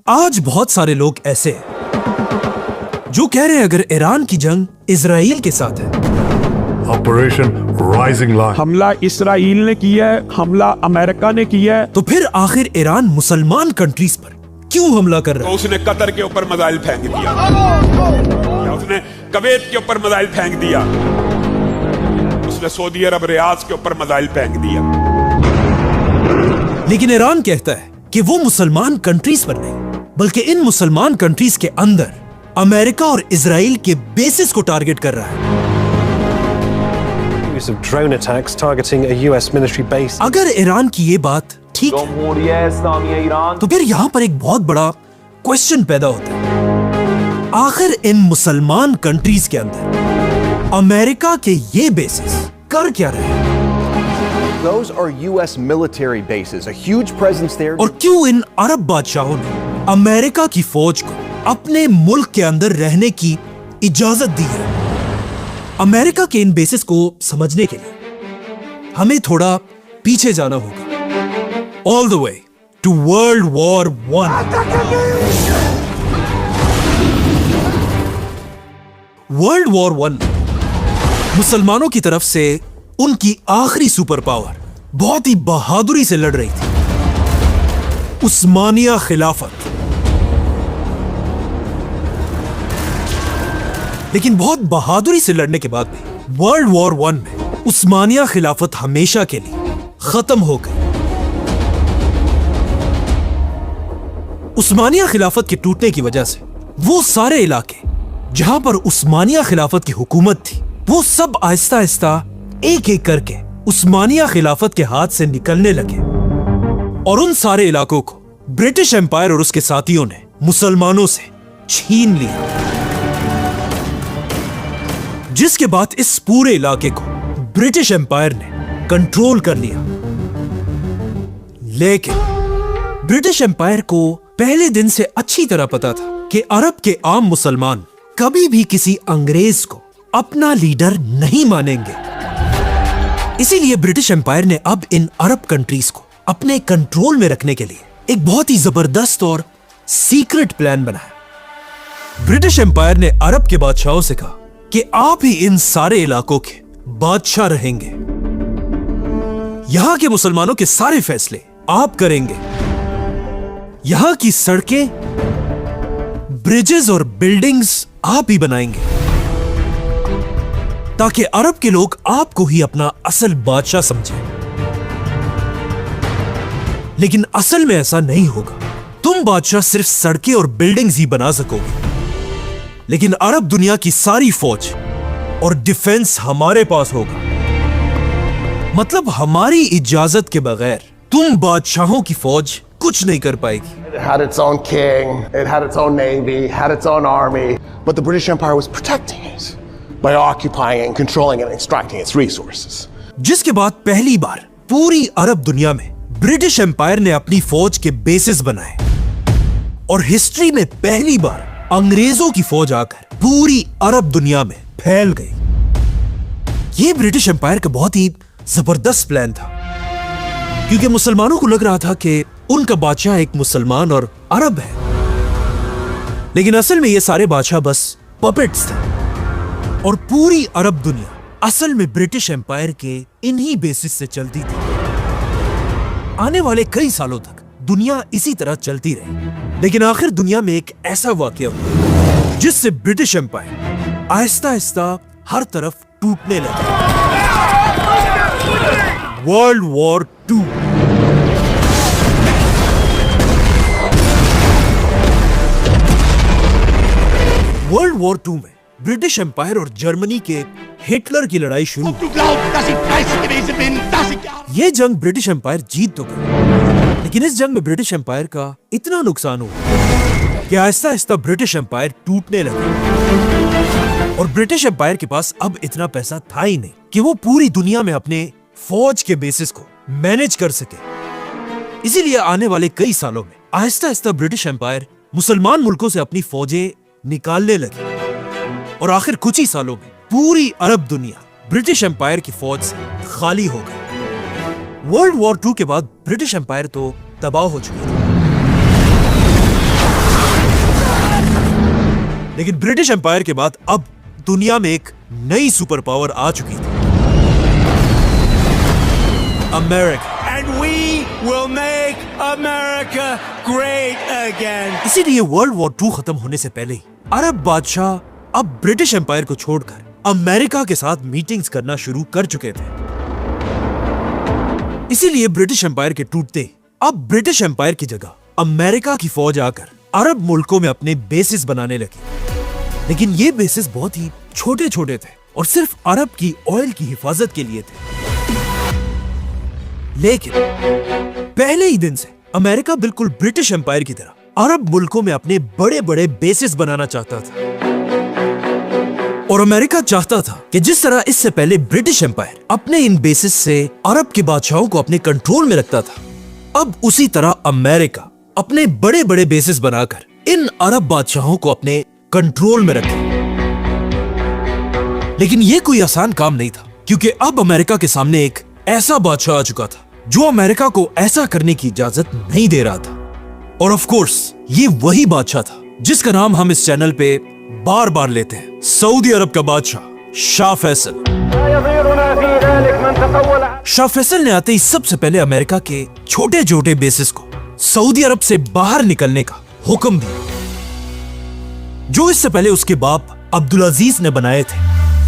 आज बहुत सारे लोग ऐसे हैं जो कह रहे हैं अगर ईरान की जंग इजराइल के साथ है, ऑपरेशन राइजिंग लायन, हमला इसराइल ने किया है, हमला अमेरिका ने किया है, तो फिर आखिर ईरान मुसलमान कंट्रीज पर क्यों हमला कर रहा तो है? उसने कतर के ऊपर मिसाइल फेंक दिया, या उसने कवेत के ऊपर मिसाइल फेंक दिया, उसने सऊदी अरब रियाद के ऊपर मिसाइल फेंक दिया। लेकिन ईरान कहता है कि वो मुसलमान कंट्रीज पर नहीं बल्कि इन मुसलमान कंट्रीज के अंदर अमेरिका और इजराइल के बेसिस को टारगेट कर रहा है। Use of drone attacks targeting a US military base. अगर ईरान की ये बात ठीक है, तो फिर यहाँ पर एक बहुत बड़ा क्वेश्चन पैदा होता है। आखिर इन मुसलमान कंट्रीज के अंदर अमेरिका के ये बेसिस कर क्या रहे हैं? Those are US military bases, a huge presence there. और क्यों इन अरब बादशाहों ने अमेरिका की फौज को अपने मुल्क के अंदर रहने की इजाजत दी है? अमेरिका के इन बेसिस को समझने के लिए हमें थोड़ा पीछे जाना होगा, all the way to world war one. World war one मुसलमानों की तरफ से उनकी आखिरी सुपर पावर बहुत ही बहादुरी से लड़ रही थी, उस्मानिया खिलाफत। लेकिन बहुत बहादुरी से लड़ने के बाद भी वर्ल्ड वॉर वन में उस्मानिया खिलाफत हमेशा के लिए खत्म हो गई। उस्मानिया खिलाफत के टूटने की वजह से वो सारे इलाके जहां पर उस्मानिया खिलाफत की हुकूमत थी, वो सब आहिस्ता आहिस्ता एक एक करके उस्मानिया खिलाफत के हाथ से निकलने लगे और उन सारे इलाकों को ब्रिटिश एम्पायर और उसके साथियों ने मुसलमानों से छीन लिया, जिसके बाद इस पूरे इलाके को ब्रिटिश एम्पायर ने कंट्रोल कर लिया। लेकिन ब्रिटिश एम्पायर को पहले दिन से अच्छी तरह पता था कि अरब के आम मुसलमान कभी भी किसी अंग्रेज को अपना लीडर नहीं मानेंगे। इसीलिए ब्रिटिश एम्पायर ने अब इन अरब कंट्रीज को अपने कंट्रोल में रखने के लिए एक बहुत ही जबरदस्त और सीक्रेट प्लान बनाया। ब्रिटिश एम्पायर ने अरब के बादशाहों से कहा कि आप ही इन सारे इलाकों के बादशाह रहेंगे, यहां के मुसलमानों के सारे फैसले आप करेंगे, यहां की सड़कें, ब्रिजेस और बिल्डिंग्स आप ही बनाएंगे, ताकि अरब के लोग आपको ही अपना असल बादशाह समझें। लेकिन असल में ऐसा नहीं होगा। तुम बादशाह सिर्फ सड़कें और बिल्डिंग्स ही बना सकोगे, लेकिन अरब दुनिया की सारी फौज और डिफेंस हमारे पास होगा। मतलब हमारी इजाजत के बगैर तुम बादशाहों की फौज कुछ नहीं कर पाएगी। It had its own king, it had its own navy, had its own army, but the British Empire was protecting it by occupying, controlling it, and extracting its resources. जिसके बाद पहली बार पूरी अरब दुनिया में ब्रिटिश एम्पायर ने अपनी फौज के बेसिस बनाए और हिस्ट्री में पहली बार अंग्रेजों की फौज आकर पूरी अरब दुनिया में फैल गई। यह ब्रिटिश एम्पायर का बहुत ही जबरदस्त प्लान था, क्योंकि मुसलमानों को लग रहा था कि उनका बादशाह एक मुसलमान और अरब है, लेकिन असल में ये सारे बादशाह बस पपेट्स थे और पूरी अरब दुनिया असल में ब्रिटिश एम्पायर के इन्हीं बेसिस से चलती थी। आने वाले कई सालों तक दुनिया इसी तरह चलती रही, लेकिन आखिर दुनिया में एक ऐसा वाकया हुआ जिससे ब्रिटिश एम्पायर आहिस्ता आहिस्ता हर तरफ टूटने लगा। World war two. World war two में ब्रिटिश एम्पायर और जर्मनी के हिटलर की लड़ाई शुरू हुई। यह जंग ब्रिटिश एम्पायर जीत तो गई, लेकिन इस जंग में ब्रिटिश एम्पायर का इतना नुकसान हुआ कि आहिस्ता आहिस्ता ब्रिटिश एम्पायर टूटने लगा और ब्रिटिश एम्पायर के पास अब इतना पैसा था ही नहीं कि वो पूरी दुनिया में अपने फौज के बेसिस को मैनेज कर सके। इसीलिए आने वाले कई सालों में आहिस्ता आहिस्ता ब्रिटिश एम्पायर मुसलमान मुल्कों से अपनी फौजें निकालने लगी और आखिर कुछ ही सालों में पूरी अरब दुनिया ब्रिटिश एम्पायर की फौज से खाली हो गई। वर्ल्ड वॉर टू के बाद ब्रिटिश एम्पायर तो तबाह हो चुकी थी। लेकिन ब्रिटिश एम्पायर के बाद अब दुनिया में एक नई सुपर पावर आ चुकी थी, America. And we will make America great again. इसीलिए वर्ल्ड वॉर 2 खत्म होने से पहले ही अरब बादशाह अब ब्रिटिश एम्पायर को छोड़कर अमेरिका के साथ मीटिंग्स करना शुरू कर चुके थे। इसीलिए ब्रिटिश एम्पायर के टूटते अब ब्रिटिश एम्पायर की जगह अमेरिका की फौज आकर अरब मुल्कों में अपने बेसिस बनाने लगी। लेकिन ये बेसिस बहुत ही छोटे छोटे थे और सिर्फ अरब की ऑयल की हिफाजत के लिए थे। लेकिन पहले ही दिन से अमेरिका बिल्कुल ब्रिटिश एम्पायर की तरह अरब मुल्कों में अपने बड़े बड़े बेसिस बनाना चाहता था। और अमेरिका चाहता था कि जिस तरह इससे पहले ब्रिटिश एम्पायर अपने इन बेसिस से अरब के बादशाहों को अपने कंट्रोल में रखता था, अब उसी तरह अमेरिका अपने बड़े बड़े बेसिस बनाकर इन अरब बादशाहों को अपने कंट्रोल में रखे। लेकिन यह कोई आसान काम नहीं था, क्योंकि अब अमेरिका के सामने एक ऐसा बादशाह आ चुका था जो अमेरिका को ऐसा करने की इजाजत नहीं दे रहा था। और ऑफ कोर्स ये वही बादशाह था जिसका नाम हम इस चैनल पे बार बार लेते हैं, सऊदी अरब का बादशाह शाह फैसल। शाह फैसल ने आते ही सबसे पहले अमेरिका के छोटे छोटे बेसिस को सऊदी अरब से बाहर निकलने का हुक्म दिया, जो इससे पहले उसके बाप अब्दुल अजीज ने बनाए थे।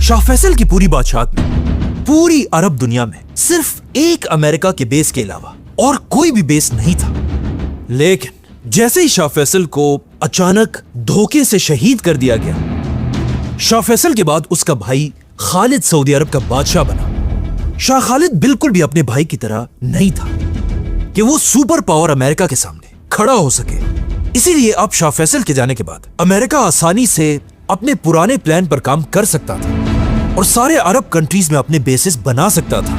शाह फैसल की पूरी बादशाहत में पूरी अरब दुनिया में सिर्फ एक अमेरिका के बेस के अलावा और कोई भी बेस नहीं था। लेकिन जैसे ही शाह फैसल को अचानक धोखे से शहीद कर दिया गया, शाह फैसल के बाद उसका भाई खालिद सऊदी अरब का बादशाह बना। शाह खालिद बिल्कुल भी अपने भाई की तरह नहीं था कि वो सुपर पावर अमेरिका के सामने खड़ा हो सके। इसीलिए अब शाह फैसल के जाने के बाद अमेरिका आसानी से अपने पुराने प्लान पर काम कर सकता था और सारे अरब कंट्रीज में अपने बेसिस बना सकता था।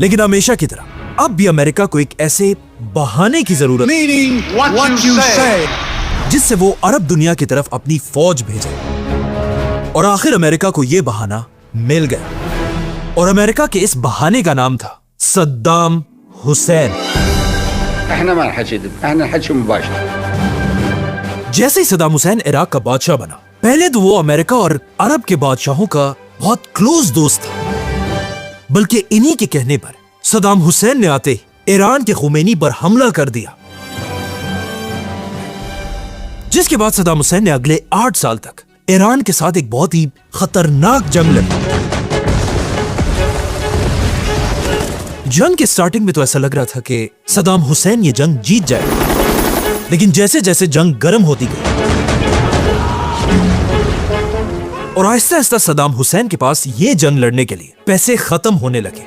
लेकिन हमेशा की तरह अब भी अमेरिका को एक ऐसे बहाने की जरूरत जिससे वो अरब दुनिया की तरफ अपनी फौज भेजे। और आखिर अमेरिका को यह बहाना मिल गया और अमेरिका के इस बहाने का नाम था सद्दाम हुसैन। जैसे ही सद्दाम हुसैन इराक का बादशाह बना, पहले तो वो अमेरिका और अरब के बादशाहों का बहुत क्लोज दोस्त था, बल्कि इन्हीं के कहने पर सद्दाम हुसैन ने आते ईरान के खुमैनी पर हमला कर दिया, जिसके बाद सद्दाम हुसैन ने अगले 8 साल तक ईरान के साथ एक बहुत ही खतरनाक जंग लड़ी। जंग के स्टार्टिंग में तो ऐसा लग रहा था कि सद्दाम हुसैन ये जंग जीत जाएगा, लेकिन जैसे जैसे जंग गर्म होती गई और आहिस्ता आहिस्ता सद्दाम हुसैन के पास ये जंग लड़ने के लिए पैसे खत्म होने लगे।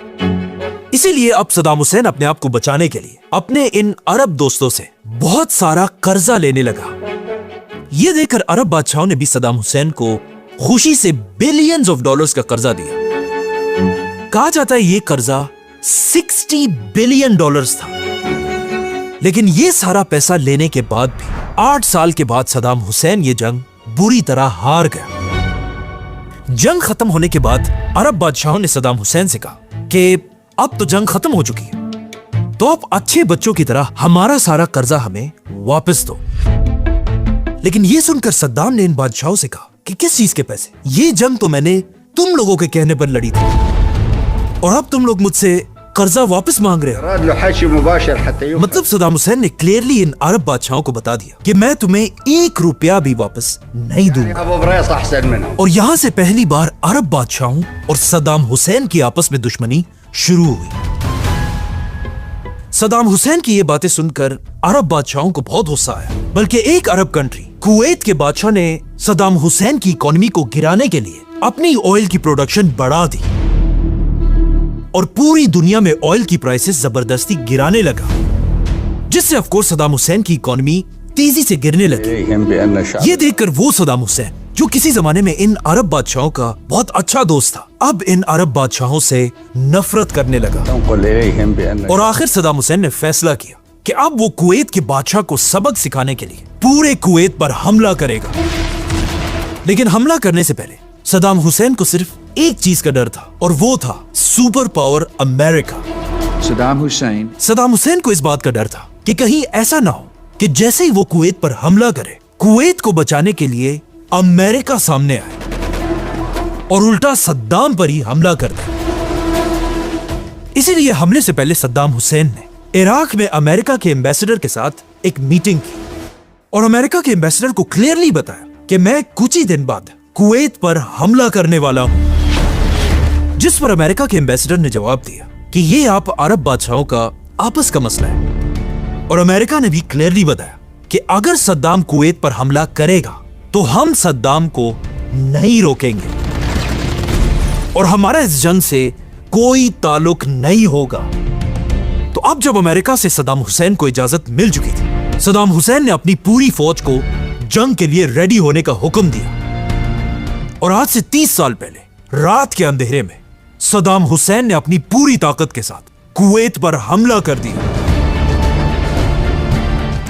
इसीलिए अब सद्दाम हुसैन अपने आप को बचाने के लिए अपने इन अरब दोस्तों से बहुत सारा कर्जा लेने लगा। ये देखकर अरब बादशाहों ने भी सद्दाम हुसैन को खुशी से बिलियंस ऑफ डॉलर्स का कर्जा दिया। कहा जाता है ये कर्जा 60 बिलियन डॉलर्स था। लेकिन ये सारा पैसा लेने के बाद भी 8 साल के बाद सद्दाम हुसैन ये जंग बुरी तरह हार गया। जंग खत्म होने के बाद अरब बादशाहों ने सद्दाम हुसैन से कहा कि अब तो जंग खत्म हो चुकी है, तो अब अच्छे बच्चों की तरह हमारा सारा कर्जा हमें वापस दो। लेकिन ये सुनकर सद्दाम ने इन बादशाहों से कहा कि किस चीज के पैसे? ये जंग तो मैंने तुम लोगों के कहने पर लड़ी थी और अब तुम लोग मुझसे कर्जा वापस मांग रहे हो। मतलब सद्दाम हुसैन ने क्लियरली इन अरब बादशाहों को बता दिया कि मैं तुम्हें 1 रुपया भी वापस नहीं दूंगा। और यहाँ से पहली बार अरब बादशाहों और सद्दाम हुसैन की आपस में दुश्मनी शुरू हुई। सद्दाम हुसैन की ये बातें सुनकर अरब बादशाहों को बहुत गुस्सा आया, बल्कि एक अरब कंट्री कुवैत के बादशाह ने सद्दाम हुसैन की इकोनॉमी को गिराने के लिए अपनी ऑयल की प्रोडक्शन बढ़ा दी और पूरी दुनिया में ऑयल की प्राइसेस जबरदस्ती गिराने लगा, जिससे ऑफ कोर्स सद्दाम हुसैन की इकोनॉमी तेजी से गिरने लगी। ये देखकर वो सद्दाम हुसैन जो किसी जमाने में इन अरब बादशाहों का बहुत अच्छा दोस्त था, अब इन अरब बादशाहों से नफरत करने लगा। और आखिर सद्दाम हुसैन ने फैसला किया कि अब वो कुवैत के बादशाह को सबक सिखाने के लिए पूरे कुवैत पर हमला करेगा। लेकिन हमला करने से पहले सद्दाम हुसैन को सिर्फ एक चीज का डर था और वो था super power America. Saddam Hussain को इस बात का डर था कि कहीं ऐसा ना हो कि जैसे ही वो कुवैत पर हमला करे, कुवैत को बचाने के लिए अमेरिका सामने आए और उल्टा सद्दाम पर ही हमला कर दिया। इसीलिए हमले से पहले सद्दाम हुसैन ने इराक में अमेरिका के एम्बेसडर के साथ एक मीटिंग की और अमेरिका के एम्बेसडर को क्लियरली बताया कि मैं कुछ ही दिन बाद कुवैत पर हमला करने वाला हूं। जिस पर अमेरिका के एम्बेसडर ने जवाब दिया कि यह आप अरब बादशाहों का आपस का मसला है। और अमेरिका ने भी क्लियरली बताया कि अगर सद्दाम कुवैत पर हमला करेगा तो हम सद्दाम को नहीं रोकेंगे और हमारा इस जंग से कोई ताल्लुक नहीं होगा। तो अब जब अमेरिका से सद्दाम हुसैन को इजाजत मिल चुकी थी, सद्दाम हुसैन ने अपनी पूरी फौज को जंग के लिए रेडी होने का हुक्म दिया। और आज से 30 साल पहले रात के अंधेरे में सद्दाम हुसैन ने अपनी पूरी ताकत के साथ कुवैत पर हमला कर दिया।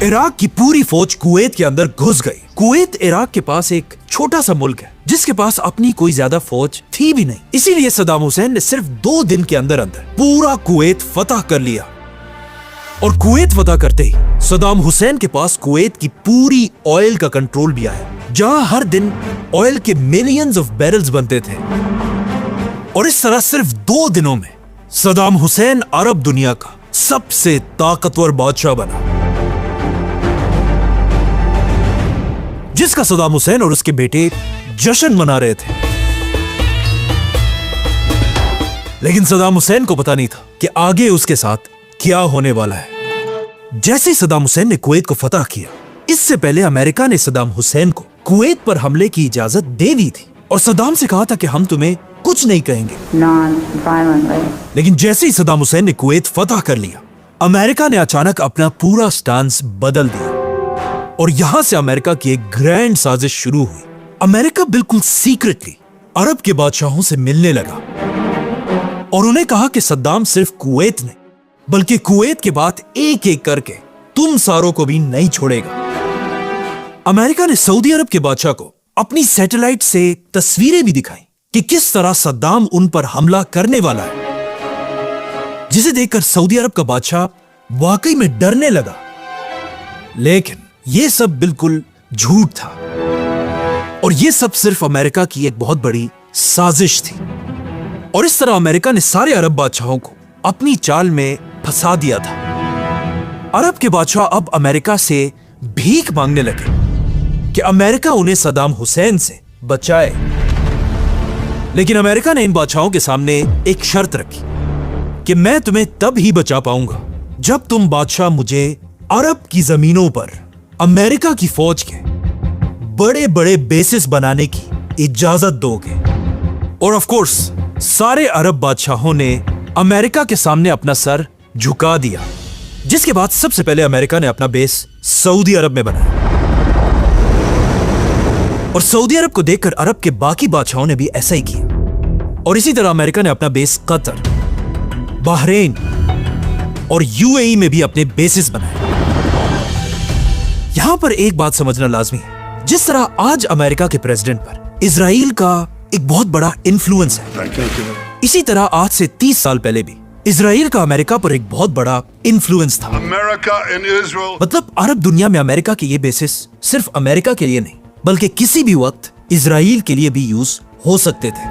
इराक की पूरी फौज कुवैत के अंदर घुस गई। कुवैत इराक के पास एक छोटा सा मुल्क है जिसके पास अपनी कोई ज्यादा फौज थी भी नहीं। इसीलिए सद्दाम हुसैन ने सिर्फ 2 दिन के अंदर अंदर पूरा कुवैत फतह कर लिया। और कुवैत फतह करते ही सद्दाम हुसैन के पास कुवैत की पूरी ऑयल का कंट्रोल भी आया, जहां हर दिन ऑयल के मिलियंस ऑफ बैरल्स बनते थे। और इस तरह सिर्फ 2 दिनों में सद्दाम हुसैन अरब दुनिया का सबसे ताकतवर बादशाह बना, जिसका सद्दाम हुसैन और उसके बेटे जश्न मना रहे थे। लेकिन सद्दाम हुसैन को पता नहीं था कि आगे उसके साथ क्या होने वाला है। जैसे ही सद्दाम हुसैन ने कुवैत को फतह किया, इससे पहले अमेरिका ने सद्दाम हुसैन को कुवैत पर हमले की इजाजत दे दी थी और सद्दाम से कहा था कि हम तुम्हें कुछ नहीं कहेंगे। लेकिन जैसे ही सद्दाम हुसैन ने कुवैत फतह कर लिया, अमेरिका ने अचानक अपना पूरा स्टांस बदल दिया और यहां से अमेरिका की एक ग्रैंड साजिश शुरू हुई। अमेरिका बिल्कुल सीक्रेटली अरब के बादशाहों से मिलने लगा और उन्हें कहा कि सद्दाम सिर्फ कुवैत नहीं बल्कि कुवैत के बाद एक एक करके तुम सारों को भी नहीं छोड़ेगा। अमेरिका ने सऊदी अरब के बादशाह को अपनी सैटेलाइट से तस्वीरें भी दिखाई कि किस तरह सद्दाम उन पर हमला करने वाला है, जिसे देखकर सऊदी अरब का बादशाह वाकई में डरने लगा। लेकिन यह सब बिल्कुल झूठ था और यह सब सिर्फ अमेरिका की एक बहुत बड़ी साजिश थी। और इस तरह अमेरिका ने सारे अरब बादशाहों को अपनी चाल में फंसा दिया था। अरब के बादशाह अब अमेरिका से भीख मांगने लगे कि अमेरिका उन्हें सद्दाम हुसैन से बचाए। लेकिन अमेरिका ने इन बादशाहों के सामने एक शर्त रखी कि मैं तुम्हें तब ही बचा पाऊंगा जब तुम बादशाह मुझे अरब की जमीनों पर अमेरिका की फौज के बड़े बड़े बेसिस बनाने की इजाजत दोगे। और ऑफ कोर्स सारे अरब बादशाहों ने अमेरिका के सामने अपना सर झुका दिया, जिसके बाद सबसे पहले अमेरिका ने अपना बेस सऊदी अरब में बनाया। और सऊदी अरब को देखकर अरब के बाकी बादशाहों ने भी ऐसा ही किया। और इसी तरह अमेरिका ने अपना बेस कतर, बहरीन और यूएई में भी अपने बेसिस बनाए। यहां पर एक बात समझना लाजमी है, जिस तरह आज अमेरिका के प्रेसिडेंट पर इजराइल का एक बहुत बड़ा इन्फ्लुएंस है, इसी तरह आज से 30 साल पहले भी इजराइल का अमेरिका पर एक बहुत बड़ा इन्फ्लुएंस था। मतलब अरब दुनिया में अमेरिका के ये बेसिस सिर्फ अमेरिका के लिए नहीं बल्कि किसी भी वक्त इजराइल के लिए भी यूज हो सकते थे।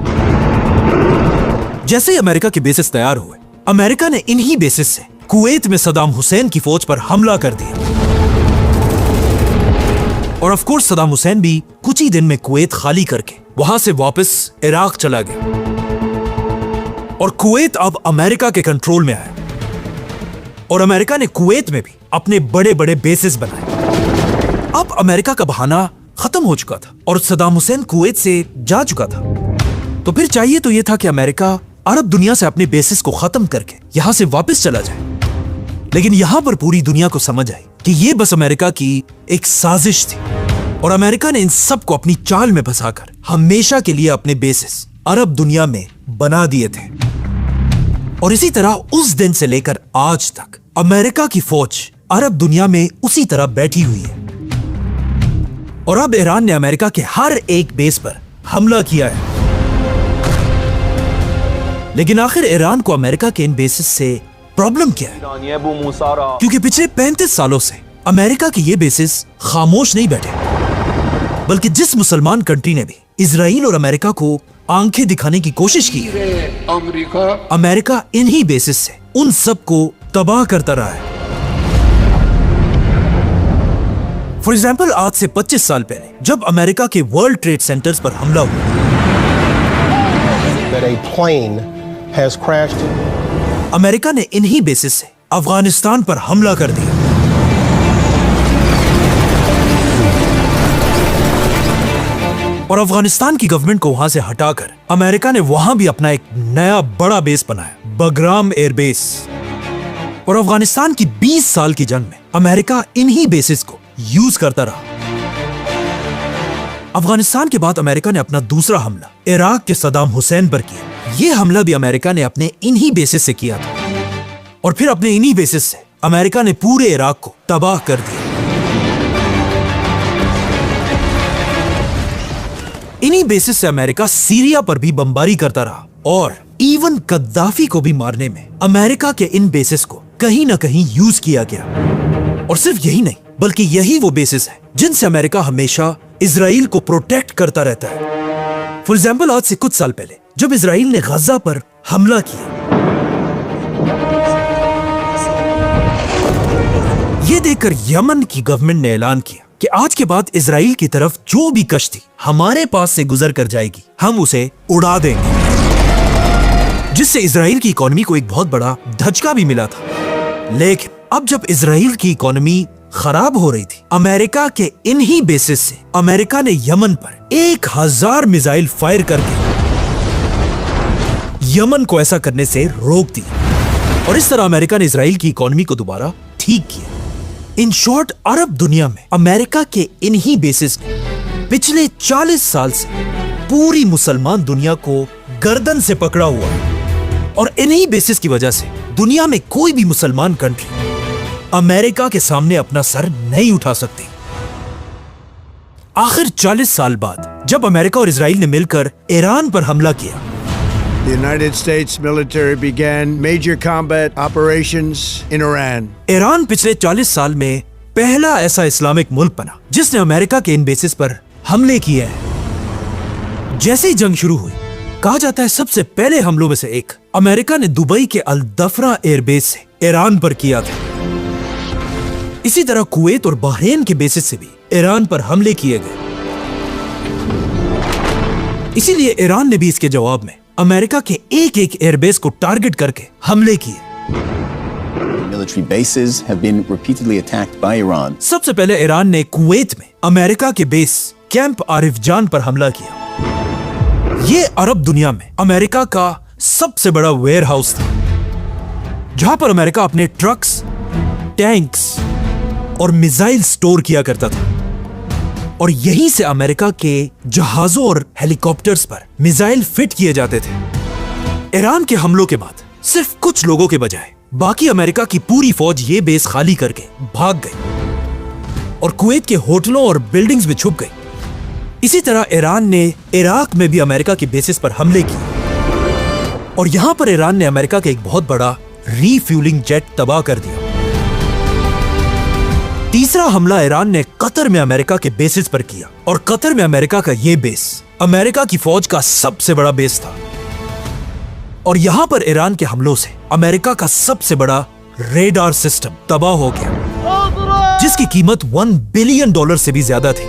जैसे ही अमेरिका के बेसिस तैयार हुए, अमेरिका ने इन्हीं बेसिस से कुवैत में सद्दाम हुसैन की फौज पर हमला कर दिया। और ऑफ कोर्स सद्दाम हुसैन भी कुछ ही दिन में कुवैत खाली करके वहां से वापस इराक चला गया और कुवैत अब अमेरिका के कंट्रोल में आया। और अमेरिका ने कुवैत में भी अपने बड़े बड़े बेसिस बनाए। अब अमेरिका का बहाना खत्म हो चुका था और सद्दाम हुसैन कुवैत से जा चुका था। तो फिर चाहिए तो यह था कि अमेरिका अरब दुनिया से अपने बेसिस को खत्म करके यहां से वापस चला जाए। लेकिन यहां पर पूरी दुनिया को समझ आई कि यह बस अमेरिका की एक साजिश थी और अमेरिका ने इन सब को अपनी चाल में फंसाकर हमेशा के लिए अपने बेसिस अरब दुनिया में बना दिए थे। और इसी तरह उस दिन से लेकर आज तक अमेरिका की फौज अरब दुनिया में उसी तरह बैठी हुई है। और अब ईरान ने अमेरिका के हर एक बेस पर हमला किया है। लेकिन आखिर ईरान को अमेरिका के इन बेसिस से प्रॉब्लम क्या है? क्योंकि पिछले 35 सालों से अमेरिका के ये बेसिस खामोश नहीं बैठे बल्कि जिस मुसलमान कंट्री ने भी इजराइल और अमेरिका को आंखें दिखाने की कोशिश की है, अमेरिका इन्हीं बेसिस से उन सब को तबाह करता रहा है। फॉर एग्जाम्पल, आज से 25 साल पहले जब अमेरिका के वर्ल्ड ट्रेड सेंटर्स पर हमला हुआ, that a plane has crashed. America ने इन्हीं बेसिस से अफगानिस्तान पर हमला कर दिया। और अफगानिस्तान की गवर्नमेंट को वहां से हटाकर अमेरिका ने वहां भी अपना एक नया बड़ा बेस बनाया, बगराम एयरबेस। और अफगानिस्तान की 20 साल की जंग में अमेरिका इन्हीं बेसिस को यूज करता रहा। अफगानिस्तान के बाद अमेरिका ने अपना दूसरा हमला इराक के सद्दाम हुसैन पर किया। यह हमला भी अमेरिका ने अपने इन्हीं बेसिस से किया था। और फिर अपने इन्हीं बेसिस से अमेरिका ने पूरे इराक को तबाह कर दिया। इन्हीं बेसिस से अमेरिका सीरिया पर भी बमबारी करता रहा और इवन कद्दाफी को भी मारने में अमेरिका के इन बेसिस को कहीं ना कहीं यूज किया गया। और सिर्फ यही नहीं, बल्कि यही वो बेसिस है जिनसे अमेरिका हमेशा इजराइल को प्रोटेक्ट करता रहता है। फॉर एग्जाम्पल, आज से कुछ साल पहले जब इजराइल ने गजा पर हमला किया, ये देखकर यमन की गवर्नमेंट ने ऐलान किया कि आज के बाद इजराइल की तरफ जो भी कश्ती हमारे पास से गुजर कर जाएगी, हम उसे उड़ा देंगे। जिससे इजराइल की इकोनॉमी को एक बहुत बड़ा धचका भी मिला था। लेकिन अब जब इजराइल की इकोनॉमी खराब हो रही थी, अमेरिका के इन्हीं बेसिस से अमेरिका ने यमन पर 1000 मिसाइल फायर करके यमन को ऐसा करने से रोक दिया। और इस तरह अमेरिका ने इजराइल की इकोनॉमी को दोबारा ठीक किया। इन शॉर्ट, अरब दुनिया में अमेरिका के इन्हीं बेसिस ने पिछले 40 साल से पूरी मुसलमान दुनिया को गर्दन से पकड़ा हुआ है। और इन्हीं बेसिस की वजह से दुनिया में कोई भी मुसलमान कंट्री अमेरिका के सामने अपना सर नहीं उठा सकती। आखिर 40 साल बाद जब अमेरिका और इजराइल ने मिलकर ईरान पर हमला किया, The United States military began major combat operations in Iran. Iran पिछले 40 साल में पहला ऐसा इस्लामिक मुल्क बना जिसने अमेरिका के इन बेसिस पर हमले किए हैं। जैसे ही जंग शुरू हुई, कहा जाता है सबसे पहले हमलों में से एक अमेरिका ने दुबई के अल दफरा एयरबेस से ईरान पर किया था। इसी तरह कुवैत और बहरीन के बेसिस से भी ईरान पर हमले किए गए। इसीलिए ईरान ने भी इसके जवाब में अमेरिका के एक एयरबेस को टारगेट करके हमले किए। Military bases have been repeatedly attacked by Iran. सबसे पहले ईरान ने कुवैत में अमेरिका के बेस कैंप आरिफजान पर हमला किया। ये अरब दुनिया में अमेरिका का सबसे बड़ा वेयर हाउस था, जहां पर अमेरिका अपने ट्रक्स, टैंक्स और मिसाइल स्टोर किया करता था। और यहीं से अमेरिका के जहाजों और हेलीकॉप्टर्स पर मिसाइल फिट किए जाते थे। ईरान के हमलों के बाद सिर्फ कुछ लोगों के बजाय बाकी अमेरिका की पूरी फौज ये बेस खाली करके भाग गई और कुवैत के होटलों और बिल्डिंग्स में छुप गई। इसी तरह ईरान ने इराक में भी अमेरिका के बेसिस पर हमले किए और यहां पर ईरान ने अमेरिका का एक बहुत बड़ा रीफ्यूलिंग जेट तबाह कर दिया। तीसरा हमला ईरान ने कतर में अमेरिका के बेसिस पर किया और कतर में अमेरिका का यह बेस अमेरिका की फौज का सबसे बड़ा बेस था। और यहां पर ईरान के हमलों से अमेरिका का सबसे बड़ा रेडार सिस्टम तबाह हो गया, जिसकी कीमत $1 बिलियन से भी ज्यादा थी।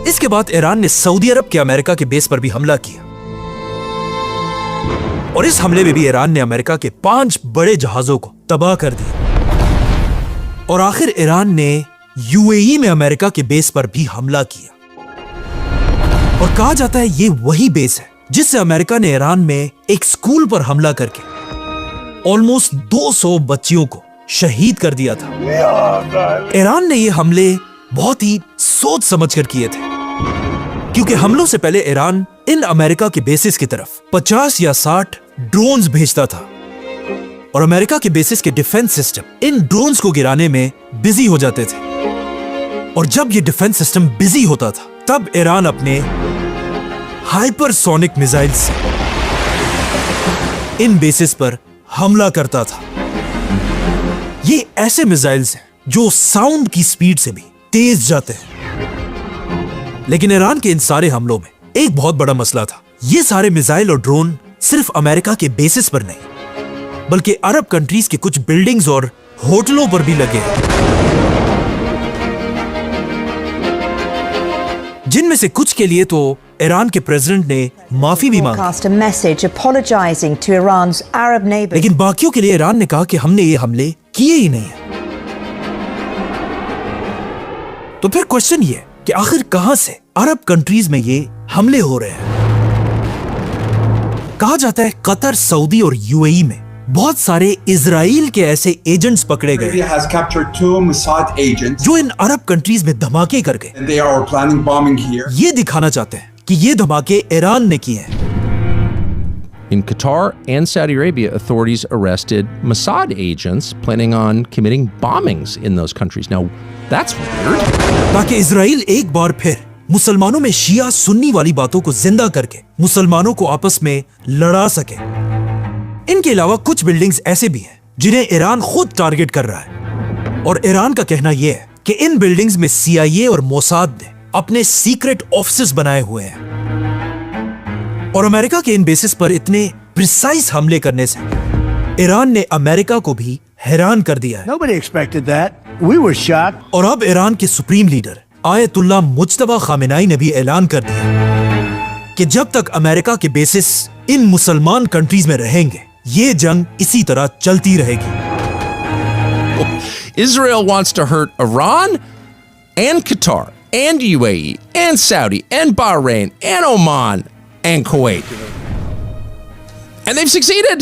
इसके बाद ईरान ने सऊदी अरब के अमेरिका के बेस पर भी हमला किया और इस हमले में भी ईरान ने अमेरिका के 5 बड़े जहाजों को तबाह कर दिया। और आखिर ईरान ने यूएई में अमेरिका के बेस पर भी हमला किया और कहा जाता है ये वही बेस है जिससे अमेरिका ने ईरान में एक स्कूल पर हमला करके ऑलमोस्ट 200 बच्चियों को शहीद कर दिया था। ईरान ने ये हमले बहुत ही सोच समझकर किए थे, क्योंकि हमलों से पहले ईरान इन अमेरिका के बेसिस की तरफ 50 या 60 ड्रोन्स भेजता था और अमेरिका के बेसिस के डिफेंस सिस्टम इन ड्रोन्स को गिराने में बिजी हो जाते थे। और जब ये डिफेंस सिस्टम बिजी होता था, तब ईरान अपने हाइपरसोनिक मिसाइल से इन बेसिस पर हमला करता था। ये ऐसे मिसाइल्स हैं जो साउंड की स्पीड से भी तेज जाते हैं, लेकिन ईरान के इन सारे हमलों में एक बहुत बड़ा मसला था। ये सारे मिसाइल और ड्रोन सिर्फ अमेरिका के बेसिस पर नहीं, बल्कि अरब कंट्रीज के कुछ बिल्डिंग्स और होटलों पर भी लगे हैं, जिनमें से कुछ के लिए तो ईरान के प्रेसिडेंट ने माफी भी मांगी, broadcast a message apologizing to Iran's Arab neighbors. लेकिन बाकियों के लिए ईरान ने कहा कि हमने ये हमले किए ही नहीं है। तो फिर क्वेश्चन ये कि आखिर कहां से अरब कंट्रीज में ये हमले हो रहे हैं? कहा जाता है कतर, सऊदी और यूएई में बहुत सारे इजराइल के ऐसे एजेंट्स पकड़े गए Arabia has captured 2 Mossad agents जो इन अरब कंट्रीज में धमाके कर गए। and they are planning bombing here. ये दिखाना चाहते हैं कि ये धमाके ईरान ने किए हैं। In Qatar and Saudi Arabia, authorities arrested Mossad agents planning on committing bombings in those countries. Now, that's weird. ताकि इजराइल एक बार फिर मुसलमानों में शिया सुन्नी वाली बातों को जिंदा करके मुसलमानों को आपस में लड़ा सके। इनके अलावा कुछ बिल्डिंग्स ऐसे भी हैं जिन्हें ईरान खुद टारगेट कर रहा है, और ईरान का कहना यह है कि इन बिल्डिंग्स में CIA और मोसाद ने अपने सीक्रेट ऑफिसेस बनाए हुए हैं, और अमेरिका के इन बेसिस पर इतने प्रिसाइज हमले करने से ईरान ने अमेरिका को भी हैरान कर दिया है। Nobody expected that. We were shocked. और अब ईरान के सुप्रीम लीडर आयतुल्लाह मुज्तबा खामेनाई ने भी ऐलान कर दिया कि जब तक अमेरिका के बेसिस इन मुसलमान कंट्रीज में रहेंगे, ये जंग इसी तरह चलती रहेगी। Israel wants to hurt Iran and Qatar and UAE and Saudi and Bahrain and Oman and Kuwait. And they've succeeded.